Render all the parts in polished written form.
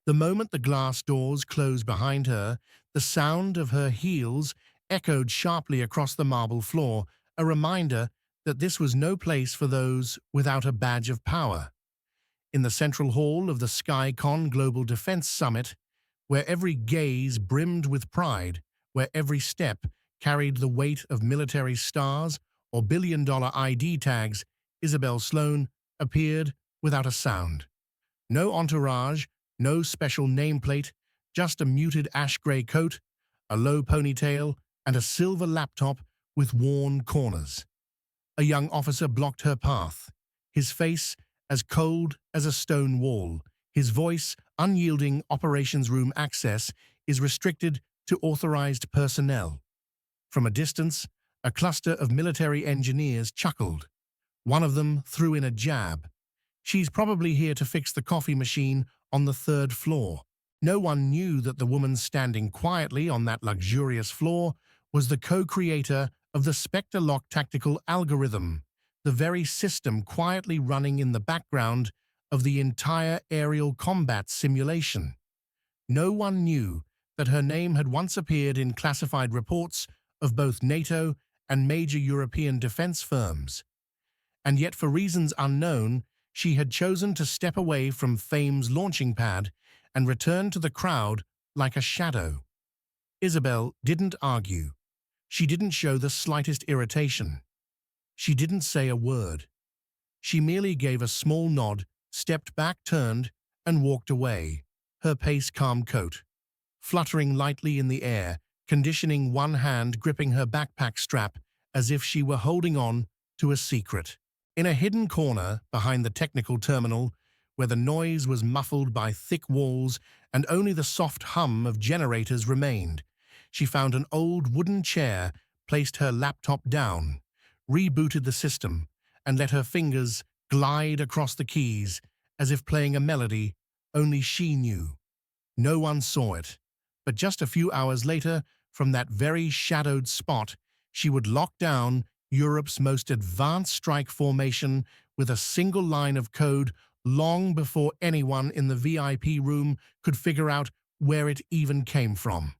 The moment the glass doors closed behind her, the sound of her heels echoed sharply across the marble floor, a reminder that this was no place for those without a badge of power. In the central hall of the SkyCon Global Defense Summit, where every gaze brimmed with pride, where every step carried the weight of military stars or billion-dollar ID tags, Isabel Sloane appeared without a sound. No entourage, no special nameplate, just a muted ash-gray coat, a low ponytail, and a silver laptop with worn corners. A young officer blocked her path, his face as cold as a stone wall, his voice unyielding. Operations room access is restricted to authorized personnel. From a distance, a cluster of military engineers chuckled. One of them threw in a jab. "She's probably here to fix the coffee machine on the third floor." No one knew that the woman standing quietly on that luxurious floor was the co-creator of the Spectre Lock tactical algorithm, the very system quietly running in the background of the entire aerial combat simulation. No one knew that her name had once appeared in classified reports of both NATO and major European defense firms. And yet, for reasons unknown, she had chosen to step away from fame's launching pad and return to the crowd like a shadow. Isabel didn't argue. She didn't show the slightest irritation. She didn't say a word. She merely gave a small nod, stepped back, turned, and walked away, her pace calm, coat fluttering lightly in the air, conditioning one hand gripping her backpack strap as if she were holding on to a secret. In a hidden corner behind the technical terminal, where the noise was muffled by thick walls and only the soft hum of generators remained, she found an old wooden chair, placed her laptop down, rebooted the system, and let her fingers glide across the keys as if playing a melody only she knew. No one saw it, but just a few hours later, from that very shadowed spot, she would lock down Europe's most advanced strike formation with a single line of code long before anyone in the VIP room could figure out where it even came from.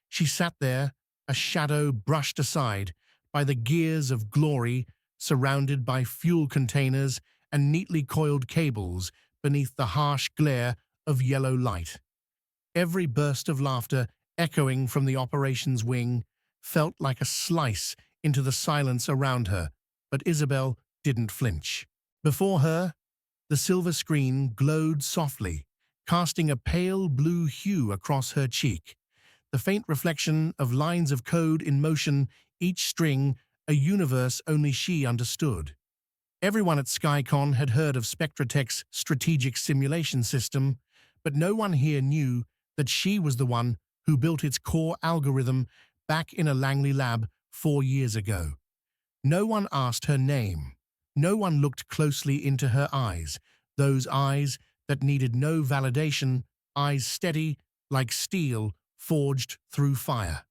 She sat there, a shadow brushed aside by the gears of glory, surrounded by fuel containers and neatly coiled cables beneath the harsh glare of yellow light. Every burst of laughter echoing from the operations wing felt like a slice into the silence around her, but Isabel didn't flinch. Before her, the silver screen glowed softly, casting a pale blue hue across her cheek, the faint reflection of lines of code in motion, each string a universe only she understood. Everyone at SkyCon had heard of Spectratech's strategic simulation system, but no one here knew that she was the one who built its core algorithm back in a Langley lab 4 years ago. No one asked her name. No one looked closely into her eyes, those eyes that needed no validation, eyes steady like steel forged through fire.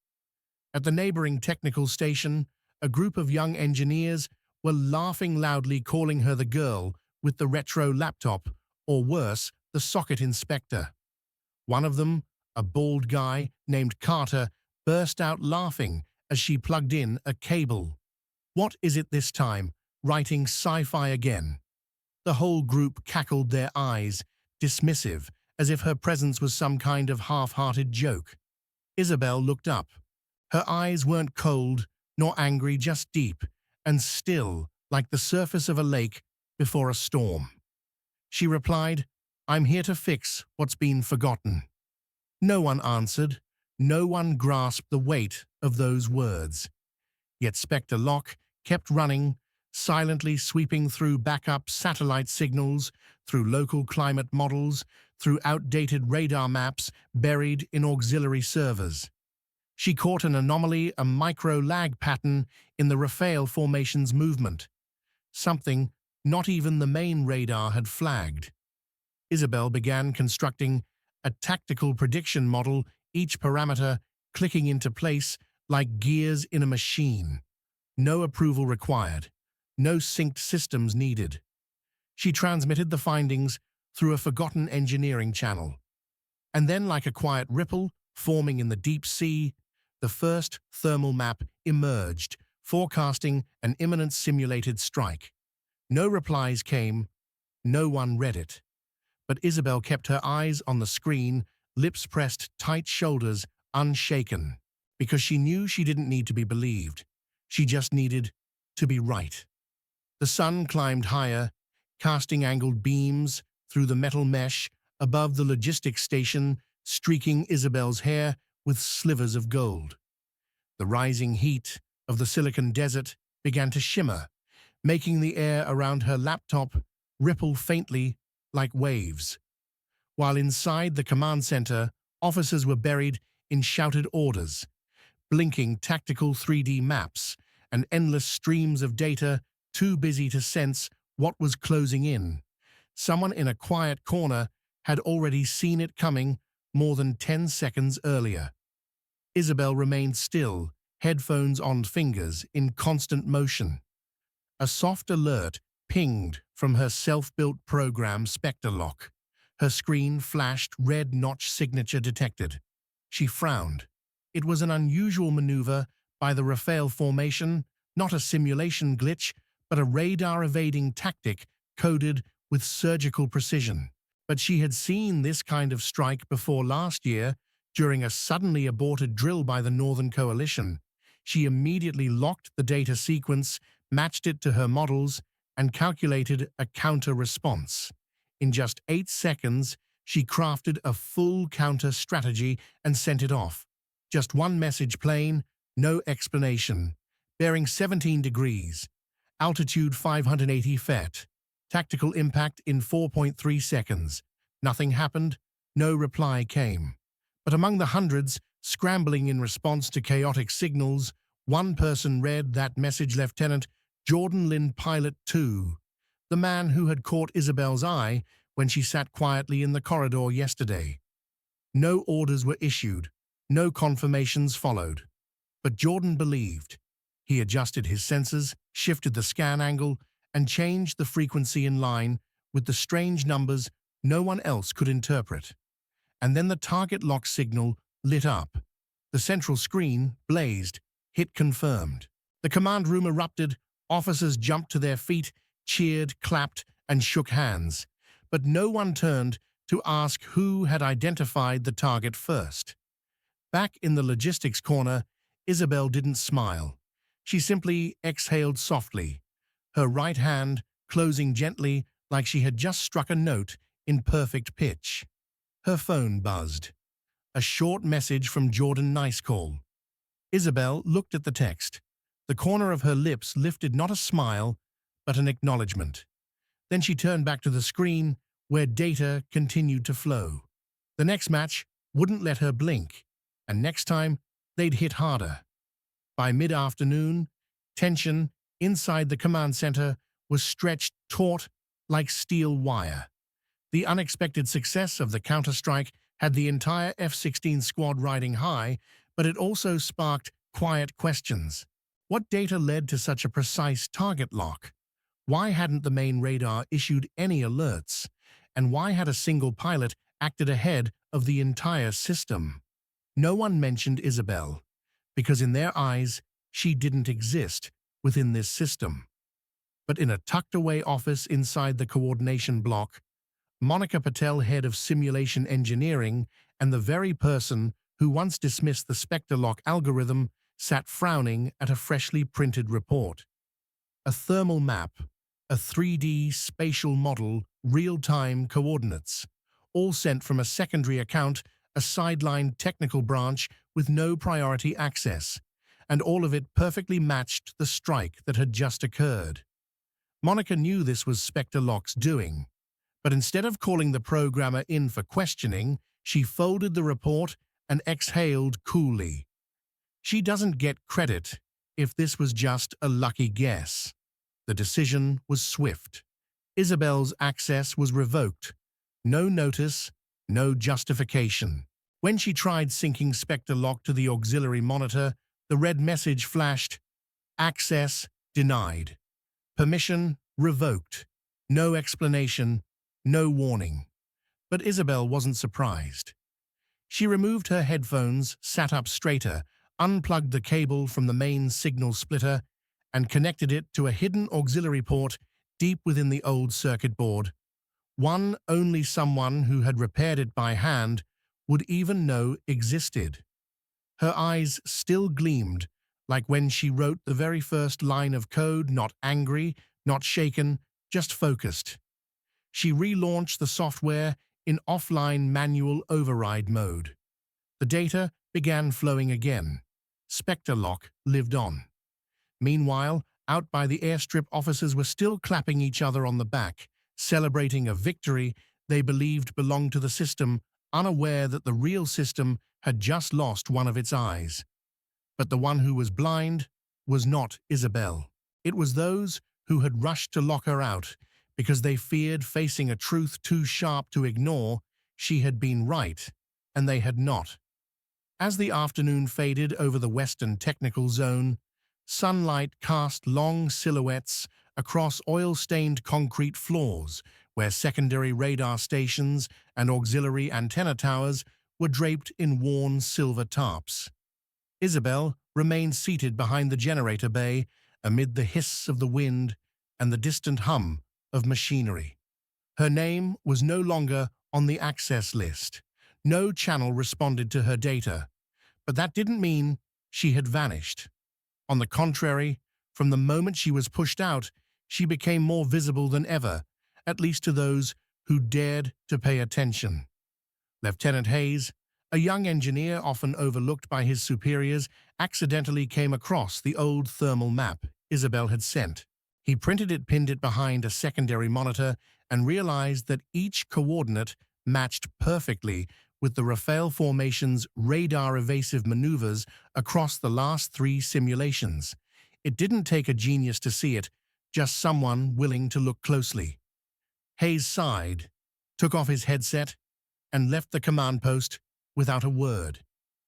At the neighboring technical station, a group of young engineers were laughing loudly, calling her the girl with the retro laptop, or worse, the socket inspector. One of them, a bald guy named Carter, burst out laughing as she plugged in a cable. "What is it this time? Writing sci-fi again?" The whole group cackled, their eyes dismissive, as if her presence was some kind of half-hearted joke. Isabel looked up. Her eyes weren't cold nor angry, just deep and still, like the surface of a lake before a storm. She replied, "I'm here to fix what's been forgotten." No one answered. No one grasped the weight of those words. Yet Spectre Lock kept running, silently sweeping through backup satellite signals, through local climate models, through outdated radar maps buried in auxiliary servers. She caught an anomaly, a micro-lag pattern in the Rafale formation's movement, something not even the main radar had flagged. Isabel began constructing a tactical prediction model, each parameter clicking into place like gears in a machine. No approval required, no synced systems needed. She transmitted the findings through a forgotten engineering channel. And then, like a quiet ripple forming in the deep sea, the first thermal map emerged, forecasting an imminent simulated strike. No replies came, no one read it. But Isabel kept her eyes on the screen, lips pressed tight, shoulders unshaken, because she knew she didn't need to be believed. She just needed to be right. The sun climbed higher, casting angled beams through the metal mesh above the logistics station, streaking Isabel's hair with slivers of gold. The rising heat of the Silicon Desert began to shimmer, making the air around her laptop ripple faintly like waves. While inside the command center, officers were buried in shouted orders, blinking tactical 3D maps, and endless streams of data too busy to sense what was closing in. Someone in a quiet corner had already seen it coming more than 10 seconds earlier. Isabel remained still, headphones on fingers, in constant motion. A soft alert pinged from her self-built program Spectre lock. Her screen flashed red notch signature detected. She frowned. It was an unusual maneuver by the Rafale formation, not a simulation glitch, but a radar-evading tactic coded with surgical precision. But she had seen this kind of strike before last year during a suddenly aborted drill by the Northern Coalition. She immediately locked the data sequence, matched it to her models, and calculated a counter-response. In just 8 seconds, she crafted a full counter strategy and sent it off. Just one message plain, no explanation. Bearing 17 degrees. Altitude 580 feet. Tactical impact in 4.3 seconds. Nothing happened, no reply came. But among the hundreds scrambling in response to chaotic signals, one person read that message: Lieutenant Jordan Lynn, Pilot 2, the man who had caught Isabel's eye when she sat quietly in the corridor yesterday. No orders were issued, no confirmations followed. But Jordan believed. He adjusted his sensors, shifted the scan angle, and changed the frequency in line with the strange numbers no one else could interpret. And then the target lock signal lit up. The central screen blazed, hit confirmed. The command room erupted, officers jumped to their feet, cheered, clapped, and shook hands. But no one turned to ask who had identified the target first. Back in the logistics corner, Isabel didn't smile. She simply exhaled softly, her right hand closing gently like she had just struck a note in perfect pitch. Her phone buzzed. A short message from Jordan Nicecall. Isabel looked at the text. The corner of her lips lifted not a smile, but an acknowledgement. Then she turned back to the screen, where data continued to flow. The next match wouldn't let her blink, and next time they'd hit harder. By mid-afternoon, tension inside the command center was stretched taut like steel wire. The unexpected success of the counterstrike had the entire F-16 squad riding high, but it also sparked quiet questions. What data led to such a precise target lock? Why hadn't the main radar issued any alerts? And why had a single pilot acted ahead of the entire system? No one mentioned Isabel, because in their eyes, she didn't exist within this system. But in a tucked-away office inside the coordination block, Monica Patel, head of simulation engineering, and the very person who once dismissed the Spectre lock algorithm, sat frowning at a freshly printed report. A thermal map, a 3D spatial model, real-time coordinates, all sent from a secondary account, a sidelined technical branch with no priority access, and all of it perfectly matched the strike that had just occurred. Monica knew this was Spectre Lock's doing, but instead of calling the programmer in for questioning, she folded the report and exhaled coolly. She doesn't get credit if this was just a lucky guess. The decision was swift. Isabel's access was revoked. No notice, no justification. When she tried syncing Spectre Lock to the auxiliary monitor, the red message flashed: access denied. Permission revoked. No explanation, no warning. But Isabel wasn't surprised. She removed her headphones, sat up straighter, unplugged the cable from the main signal splitter, and connected it to a hidden auxiliary port deep within the old circuit board. One only someone who had repaired it by hand would even know existed. Her eyes still gleamed, like when she wrote the very first line of code, not angry, not shaken, just focused. She relaunched the software in offline manual override mode. The data began flowing again. Spectre Lock lived on. Meanwhile, out by the airstrip, officers were still clapping each other on the back, celebrating a victory they believed belonged to the system, unaware that the real system had just lost one of its eyes. But the one who was blind was not Isabel. It was those who had rushed to lock her out because they feared facing a truth too sharp to ignore. She had been right, and they had not. As the afternoon faded over the western technical zone, sunlight cast long silhouettes across oil-stained concrete floors where secondary radar stations and auxiliary antenna towers were draped in worn silver tarps. Isabel remained seated behind the generator bay amid the hiss of the wind and the distant hum of machinery. Her name was no longer on the access list. No channel responded to her data, but that didn't mean she had vanished. On the contrary, from the moment she was pushed out, she became more visible than ever, at least to those who dared to pay attention. Lieutenant Hayes, a young engineer often overlooked by his superiors, accidentally came across the old thermal map Isabel had sent. He printed it, pinned it behind a secondary monitor, and realized that each coordinate matched perfectly with the Rafale formation's radar-evasive maneuvers across the last 3 simulations. It didn't take a genius to see it, just someone willing to look closely. Hayes sighed, took off his headset, and left the command post without a word.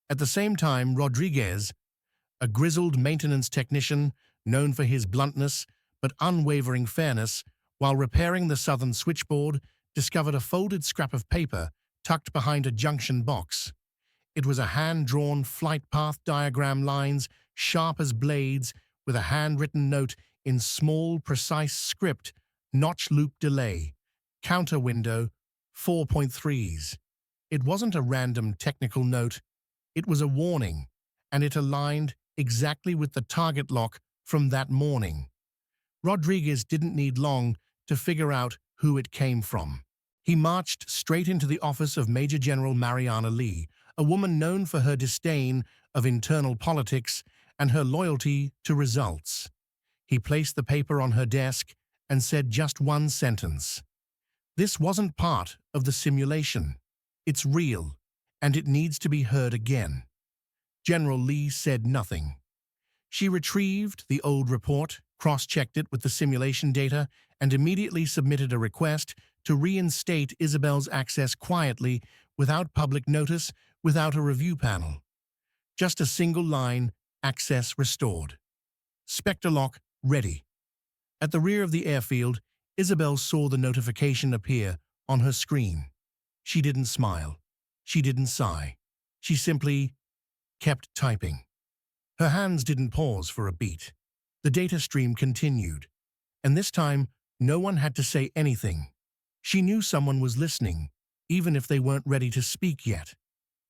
At the same time, Rodriguez, a grizzled maintenance technician known for his bluntness but unwavering fairness, while repairing the southern switchboard, discovered a folded scrap of paper tucked behind a junction box. It was a hand-drawn flight path diagram, lines sharp as blades, with a handwritten note in small, precise script: notch loop delay, counter window, 4.3s. It wasn't a random technical note. It was a warning, and it aligned exactly with the target lock from that morning. Rodriguez didn't need long to figure out who it came from. He marched straight into the office of Major General Mariana Lee, a woman known for her disdain of internal politics and her loyalty to results. He placed the paper on her desk and said just one sentence: "This wasn't part of the simulation. It's real, and it needs to be heard again." General Lee said nothing. She retrieved the old report, cross-checked it with the simulation data, and immediately submitted a request to reinstate Isabel's access quietly, without public notice, without a review panel. Just a single line: access restored. Spectre Lock ready. At the rear of the airfield, Isabel saw the notification appear on her screen. She didn't smile. She didn't sigh. She simply kept typing. Her hands didn't pause for a beat. The data stream continued, and this time no one had to say anything. She knew someone was listening, even if they weren't ready to speak yet.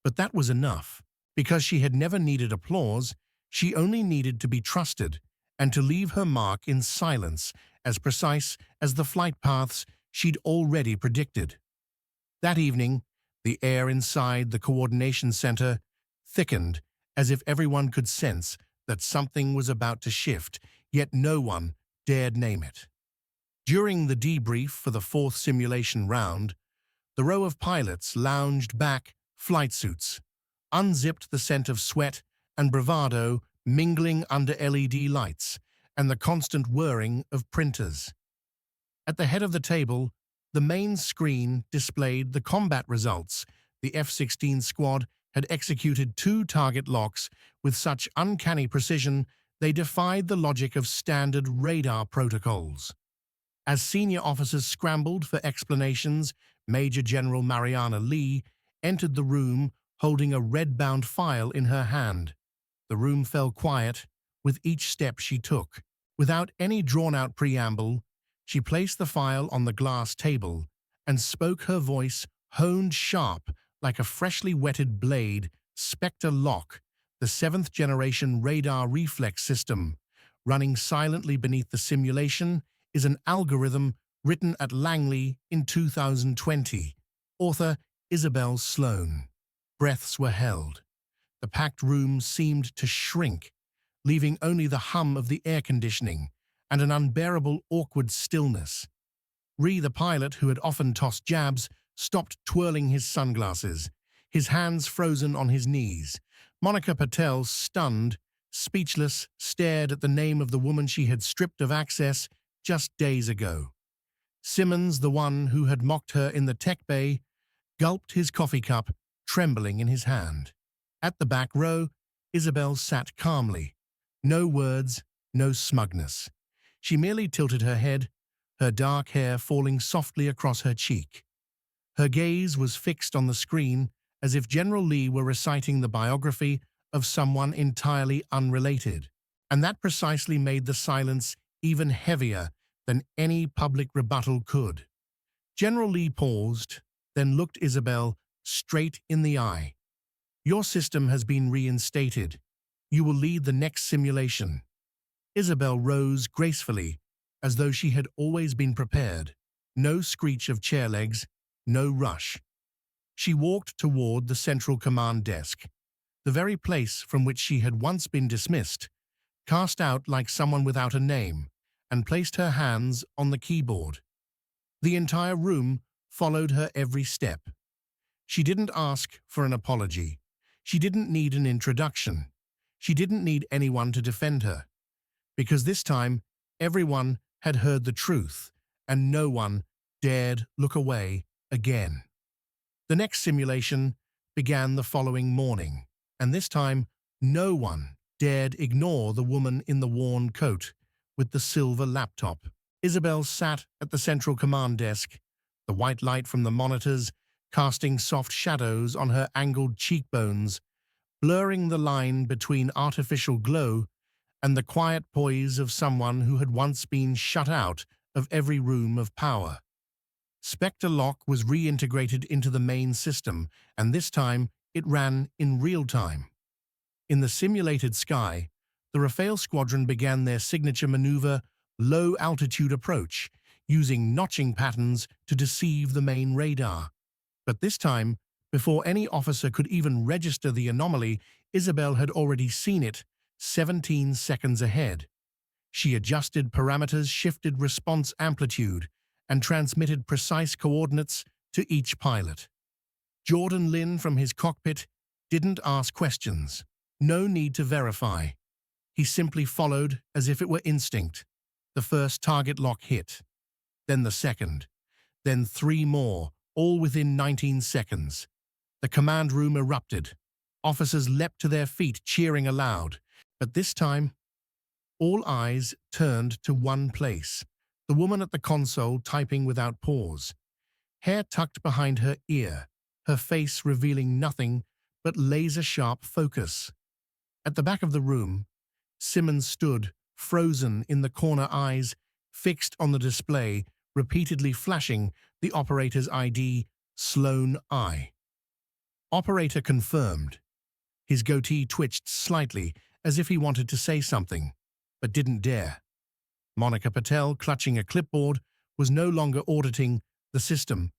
But that was enough. Because she had never needed applause, she only needed to be trusted and to leave her mark in silence, as precise as the flight paths she'd already predicted. That evening, the air inside the coordination center thickened, as if everyone could sense that something was about to shift, yet no one dared name it. During the debrief for the 4th simulation round, the row of pilots lounged back, flight suits, unzipped, the scent of sweat and bravado mingling under LED lights and the constant whirring of printers. At the head of the table, the main screen displayed the combat results. The F-16 squad had executed 2 target locks with such uncanny precision they defied the logic of standard radar protocols. As senior officers scrambled for explanations, Major General Mariana Lee entered the room holding a red-bound file in her hand. The room fell quiet with each step she took. Without any drawn-out preamble, she placed the file on the glass table and spoke, her voice honed sharp like a freshly whetted blade. Spectre Lock, the 7th-generation radar reflex system, running silently beneath the simulation, is an algorithm written at Langley in 2020. Author Isabel Sloane. Breaths were held. The packed room seemed to shrink, leaving only the hum of the air conditioning and an unbearable awkward stillness. The pilot, who had often tossed jabs, stopped twirling his sunglasses, his hands frozen on his knees. Monica Patel, stunned, speechless, stared at the name of the woman she had stripped of access just days ago. Simmons, the one who had mocked her in the tech bay, gulped his coffee cup, trembling in his hand. At the back row, Isabel sat calmly. No words, no smugness. She merely tilted her head, her dark hair falling softly across her cheek. Her gaze was fixed on the screen, as if General Lee were reciting the biography of someone entirely unrelated. And that precisely made the silence even heavier than any public rebuttal could. General Lee paused, then looked Isabel straight in the eye. "Your system has been reinstated. You will lead the next simulation." Isabel rose gracefully, as though she had always been prepared. No screech of chair legs, no rush. She walked toward the central command desk, the very place from which she had once been dismissed, cast out like someone without a name, and placed her hands on the keyboard. The entire room followed her every step. She didn't ask for an apology. She didn't need an introduction. She didn't need anyone to defend her. Because this time, everyone had heard the truth, and no one dared look away again. The next simulation began the following morning, and this time, no one dared ignore the woman in the worn coat with the silver laptop. Isabel sat at the central command desk, the white light from the monitors casting soft shadows on her angled cheekbones, blurring the line between artificial glow and the quiet poise of someone who had once been shut out of every room of power. Spectre Lock was reintegrated into the main system, and this time it ran in real time. In the simulated sky, the Rafale squadron began their signature maneuver, low-altitude approach, using notching patterns to deceive the main radar. But this time, before any officer could even register the anomaly, Isabel had already seen it, 17 seconds ahead. She adjusted parameters, shifted response amplitude, and transmitted precise coordinates to each pilot. Jordan Lynn from his cockpit didn't ask questions. No need to verify. He simply followed as if it were instinct. The first target lock hit, then the second, then 3 more, all within 19 seconds. The command room erupted. Officers leapt to their feet, cheering aloud. But this time, all eyes turned to one place, the woman at the console typing without pause, hair tucked behind her ear, her face revealing nothing but laser-sharp focus. At the back of the room, Simmons stood, frozen in the corner, eyes fixed on the display, repeatedly flashing the operator's ID, Sloane I. Operator confirmed. His goatee twitched slightly, as if he wanted to say something, but didn't dare. Monica Patel, clutching a clipboard, was no longer auditing the system.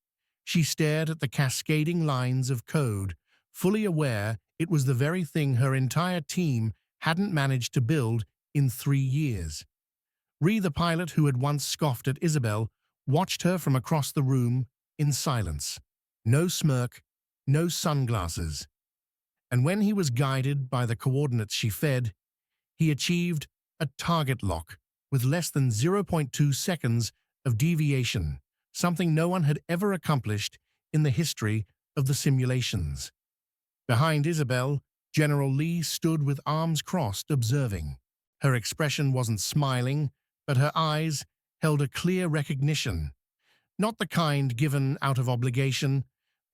She stared at the cascading lines of code, fully aware it was the very thing her entire team hadn't managed to build in 3 years. The pilot, who had once scoffed at Isabel, watched her from across the room in silence. No smirk, no sunglasses. And when he was guided by the coordinates she fed, he achieved a target lock with less than 0.2 seconds of deviation, something no one had ever accomplished in the history of the simulations. Behind Isabel, General Lee stood with arms crossed, observing. Her expression wasn't smiling, but her eyes held a clear recognition, not the kind given out of obligation,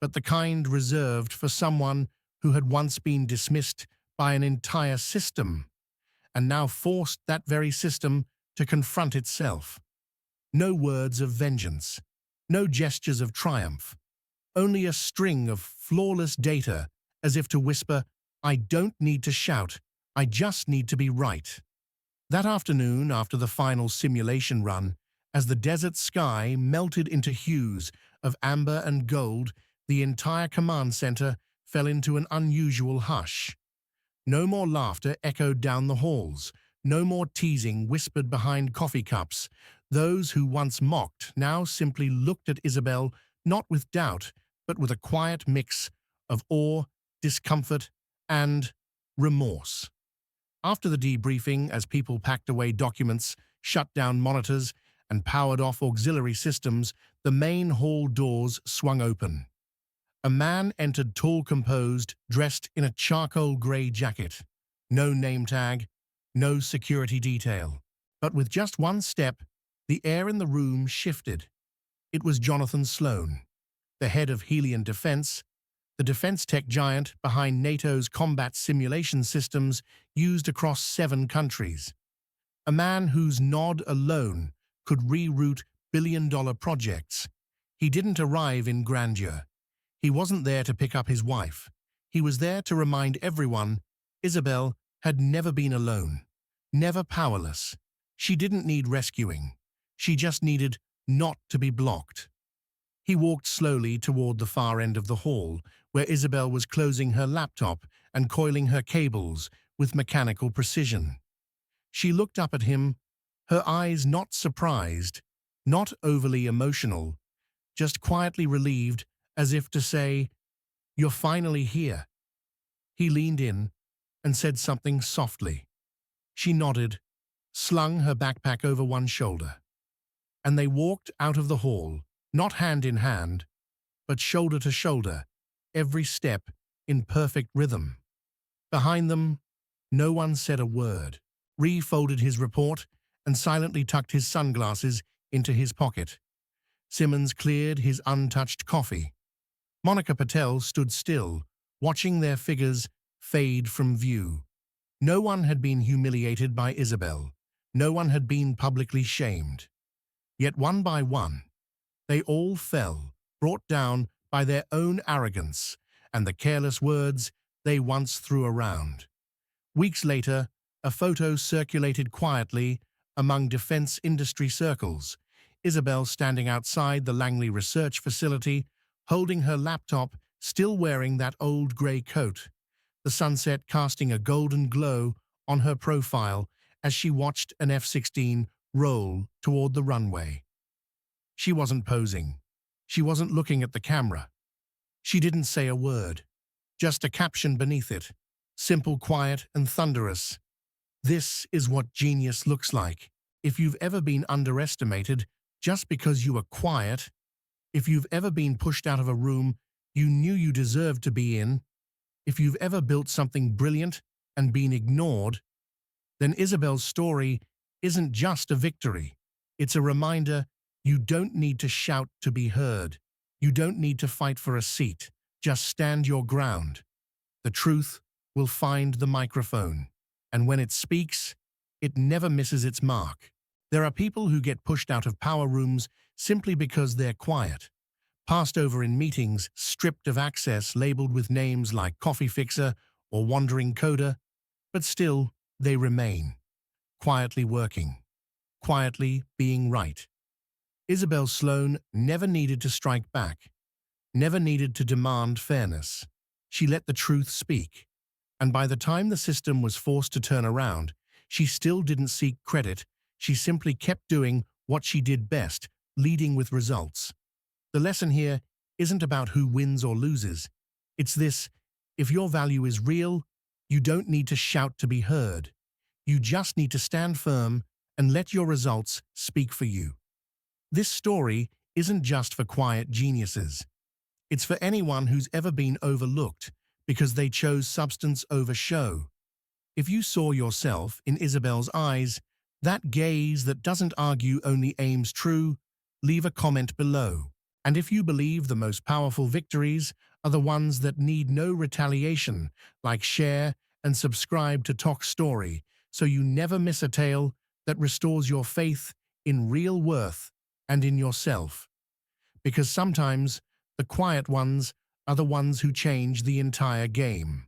but the kind reserved for someone who had once been dismissed by an entire system, and now forced that very system to confront itself. No words of vengeance, no gestures of triumph, only a string of flawless data, as if to whisper, "I don't need to shout, I just need to be right." That afternoon, after the final simulation run, as the desert sky melted into hues of amber and gold, the entire command center fell into an unusual hush. No more laughter echoed down the halls, no more teasing whispered behind coffee cups. Those who once mocked now simply looked at Isabel, not with doubt, but with a quiet mix of awe, discomfort, and remorse. After the debriefing, as people packed away documents, shut down monitors, and powered off auxiliary systems, the main hall doors swung open. A man entered, tall, composed, dressed in a charcoal grey jacket. No name tag, no security detail. But with just one step, the air in the room shifted. It was Jonathan Sloane, the head of Helion Defense, the defense tech giant behind NATO's combat simulation systems used across 7 countries. A man whose nod alone could reroute billion-dollar projects. He didn't arrive in grandeur. He wasn't there to pick up his wife. He was there to remind everyone Isabel had never been alone, never powerless. She didn't need rescuing. She just needed not to be blocked. He walked slowly toward the far end of the hall, where Isabel was closing her laptop and coiling her cables with mechanical precision. She looked up at him, her eyes not surprised, not overly emotional, just quietly relieved, as if to say, "You're finally here." He leaned in and said something softly. She nodded, slung her backpack over one shoulder, and they walked out of the hall, not hand in hand, but shoulder to shoulder, every step in perfect rhythm. Behind them, no one said a word. Ree folded his report and silently tucked his sunglasses into his pocket. Simmons cleared his untouched coffee. Monica Patel stood still, watching their figures fade from view. No one had been humiliated by Isabel. No one had been publicly shamed. Yet one by one, they all fell, brought down by their own arrogance and the careless words they once threw around. Weeks later, a photo circulated quietly among defense industry circles. Isabel standing outside the Langley research facility, holding her laptop, still wearing that old grey coat, the sunset casting a golden glow on her profile as she watched an F-16 roll toward the runway. She wasn't posing. She wasn't looking at the camera. She didn't say a word, just a caption beneath it, simple, quiet, and thunderous. "This is what genius looks like. If you've ever been underestimated just because you were quiet, if you've ever been pushed out of a room you knew you deserved to be in, if you've ever built something brilliant and been ignored, then Isabel's story isn't just a victory. It's a reminder you don't need to shout to be heard. You don't need to fight for a seat. Just stand your ground. The truth will find the microphone, and when it speaks, it never misses its mark." There are people who get pushed out of power rooms simply because they're quiet, passed over in meetings, stripped of access, labeled with names like coffee fixer or wandering coder, but still they remain, quietly working, quietly being right. Isabel Sloane never needed to strike back, never needed to demand fairness. She let the truth speak, and by the time the system was forced to turn around, she still didn't seek credit. She simply kept doing what she did best, leading with results. The lesson here isn't about who wins or loses. It's this: if your value is real, you don't need to shout to be heard. You just need to stand firm and let your results speak for you. This story isn't just for quiet geniuses. It's for anyone who's ever been overlooked because they chose substance over show. If you saw yourself in Isabel's eyes, that gaze that doesn't argue, only aims true, leave a comment below. And if you believe the most powerful victories are the ones that need no retaliation, like share and subscribe to Toch Story so you never miss a tale that restores your faith in real worth and in yourself. Because sometimes the quiet ones are the ones who change the entire game.